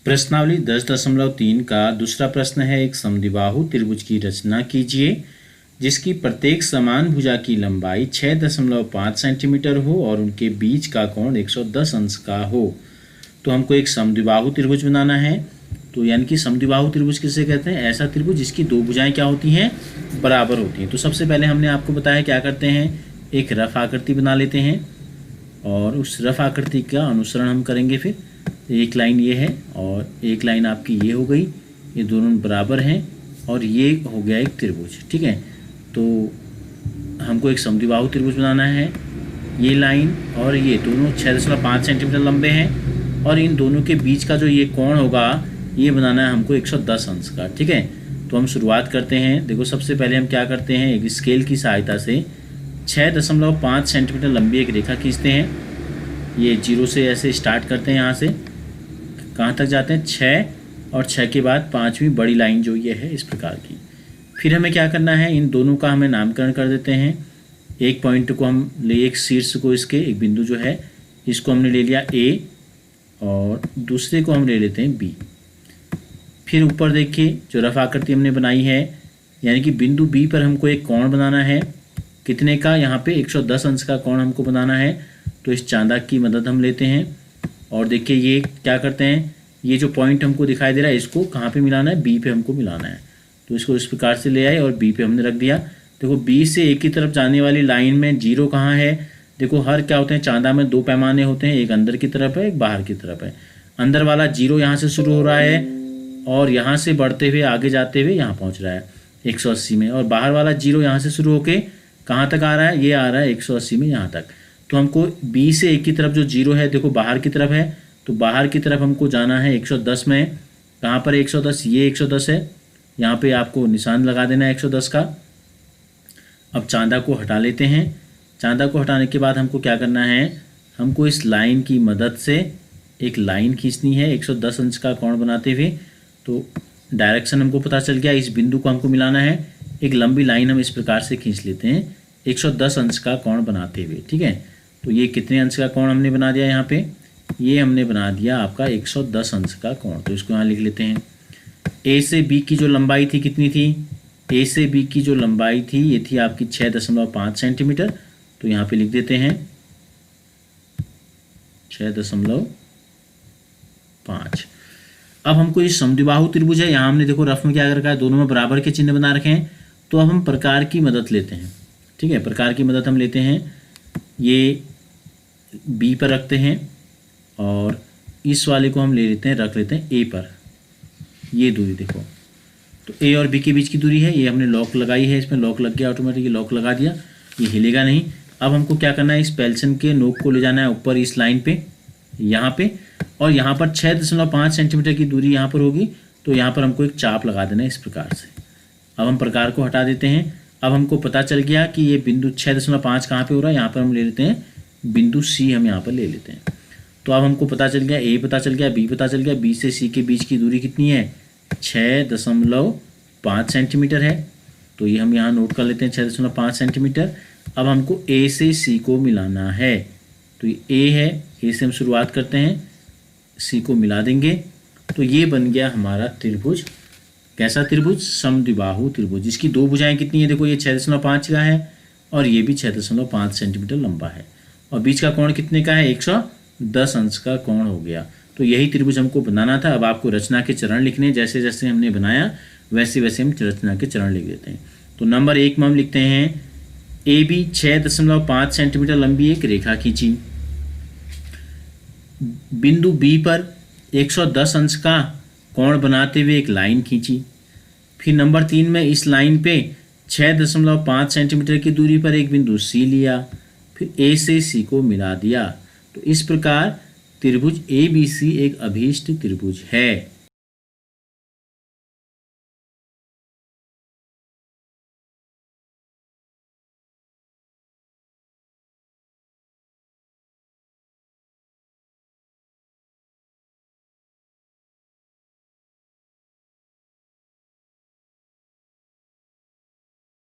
प्रश्नावली 10.3 का दूसरा प्रश्न है, एक समद्विबाहु त्रिभुज की रचना कीजिए जिसकी प्रत्येक समान भुजा की लंबाई 6.5 सेंटीमीटर हो और उनके बीच का कोण 110 अंश का हो। तो हमको एक समद्विबाहु त्रिभुज बनाना है। तो यानी कि समद्विबाहु त्रिभुज किसे कहते हैं? ऐसा त्रिभुज जिसकी दो भुजाएं क्या होती हैं? बराबर होती हैं। तो सबसे पहले हमने आपको बताया क्या करते हैं, एक रफ आकृति बना लेते हैं और उस रफ आकृति का अनुसरण हम करेंगे। फिर एक लाइन ये है और एक लाइन आपकी ये हो गई, ये दोनों बराबर हैं और ये हो गया एक त्रिभुज। ठीक है, तो हमको एक समद्विबाहु त्रिभुज बनाना है। ये लाइन और ये दोनों 6.5 सेंटीमीटर लंबे हैं और इन दोनों के बीच का जो ये कोण होगा ये बनाना है हमको 110 अंश का। ठीक है, तो हम शुरुआत करते हैं। देखो सबसे पहले हम क्या करते हैं, एक स्केल की सहायता से 6.5 सेंटीमीटर लंबी एक रेखा खींचते हैं। ये 0 से ऐसे स्टार्ट करते हैं, यहाँ से कहाँ तक जाते हैं 6 और 6 के बाद 5वीं बड़ी लाइन जो ये है इस प्रकार की। फिर हमें क्या करना है, इन दोनों का हमें नामकरण कर देते हैं। एक पॉइंट को हम ले, एक शीर्ष को इसके एक बिंदु जो है इसको हमने ले लिया A और दूसरे को हम ले लेते हैं B। फिर ऊपर देखिए जो रफ आकृति हमने बनाई है, यानी कि बिंदु B पर हमको एक कोण बनाना है। कितने का? यहाँ पे 110 अंश का कोण हमको बनाना है। तो इस चांदक की मदद हम लेते हैं और देखिए ये क्या करते हैं, ये जो पॉइंट हमको दिखाई दे रहा है इसको कहाँ पे मिलाना है? B पे हमको मिलाना है। तो इसको इस प्रकार से ले आए और B पे हमने रख दिया। देखो B से A की तरफ जाने वाली लाइन में 0 कहाँ है? देखो हर क्या होते हैं, चांदा में 2 पैमाने होते हैं, एक अंदर की तरफ है एक बाहर की तरफ है। अंदर वाला 0 यहाँ से शुरू हो रहा है और यहाँ से बढ़ते हुए आगे जाते हुए यहाँ पहुँच रहा है 180 में, और बाहर वाला 0 यहाँ से शुरू होके कहाँ तक आ रहा है? ये आ रहा है 180 में यहाँ तक। तो हमको B से A की तरफ जो 0 है देखो बाहर की तरफ है, तो बाहर की तरफ हमको जाना है 110 में। कहाँ पर 110? ये 110 है, यहाँ पे आपको निशान लगा देना है 110 का। अब चांदा को हटा लेते हैं। चांदा को हटाने के बाद हमको क्या करना है, हमको इस लाइन की मदद से एक लाइन खींचनी है 110 अंश का कोण बनाते हुए। तो डायरेक्शन हमको पता चल गया, इस बिंदु को हमको मिलाना है। एक लंबी लाइन हम इस प्रकार से खींच लेते हैं 110 अंश का कोण बनाते हुए। ठीक है, तो ये कितने अंश का कोण हमने बना दिया? यहाँ पे ये हमने बना दिया आपका 110 अंश का कोण। तो इसको यहाँ लिख लेते हैं। A से B की जो लंबाई थी कितनी थी? A से B की जो लंबाई थी ये थी आपकी 6.5 सेंटीमीटर। तो यहाँ पे लिख देते हैं 6.5। अब हमको ये समद्विबाहु त्रिभुज है, यहाँ हमने देखो रफ में क्या कर रखा है, दोनों में बराबर के चिन्ह बना रखे हैं। तो अब हम प्रकार की मदद लेते हैं। ठीक है, प्रकार की मदद हम लेते हैं, ये B पर रखते हैं और इस वाले को हम ले लेते हैं, रख लेते हैं A पर। ये दूरी देखो, तो A और B के बीच की दूरी है, ये हमने लॉक लगाई है, इसमें लॉक लग गया ऑटोमेटिक, ये लॉक लगा दिया, ये हिलेगा नहीं। अब हमको क्या करना है, इस पेंसिल के नोक को ले जाना है ऊपर इस लाइन पे, यहाँ पे, और यहाँ पर 6.5 सेंटीमीटर की दूरी यहाँ पर होगी। तो यहाँ पर हमको एक चाप लगा देना है इस प्रकार से। अब हम प्रकार को हटा देते हैं। अब हमको पता चल गया कि ये बिंदु 6.5 कहाँ पे हो रहा है, यहाँ पर हम ले लेते हैं बिंदु C, हम यहाँ पर ले लेते हैं। तो अब हमको पता चल गया, A पता चल गया, B पता चल गया, B से C के बीच की दूरी कितनी है? 6.5 सेंटीमीटर है। तो ये हम यहाँ नोट कर लेते हैं 6.5 सेंटीमीटर। अब हमको A से C को मिलाना है। तो ये A है, A से हम शुरुआत करते हैं, C को मिला देंगे। तो ये बन गया हमारा त्रिभुज। कैसा त्रिभुज? समद्विबाहु त्रिभुज, जिसकी दो भुजाएं कितनी है? देखो ये 6.5 का है और ये भी 6.5 सेंटीमीटर लंबा है और बीच का कोण कितने का है? 110 अंश का कोण हो गया। तो यही त्रिभुज हमको बनाना था। अब आपको रचना के चरण लिखने, जैसे जैसे हमने बनाया वैसे वैसे हम रचना के चरण लिख देते हैं। तो नंबर 1 में हम लिखते हैं, AB 6.5 सेंटीमीटर लंबी एक रेखा खींची, बिंदु B पर 110 अंश का कोण बनाते हुए एक लाइन खींची। फिर नंबर 3 में इस लाइन पे 6.5 सेंटीमीटर की दूरी पर एक बिंदु C लिया, फिर A से C को मिला दिया। तो इस प्रकार त्रिभुज ABC एक अभीष्ट त्रिभुज है।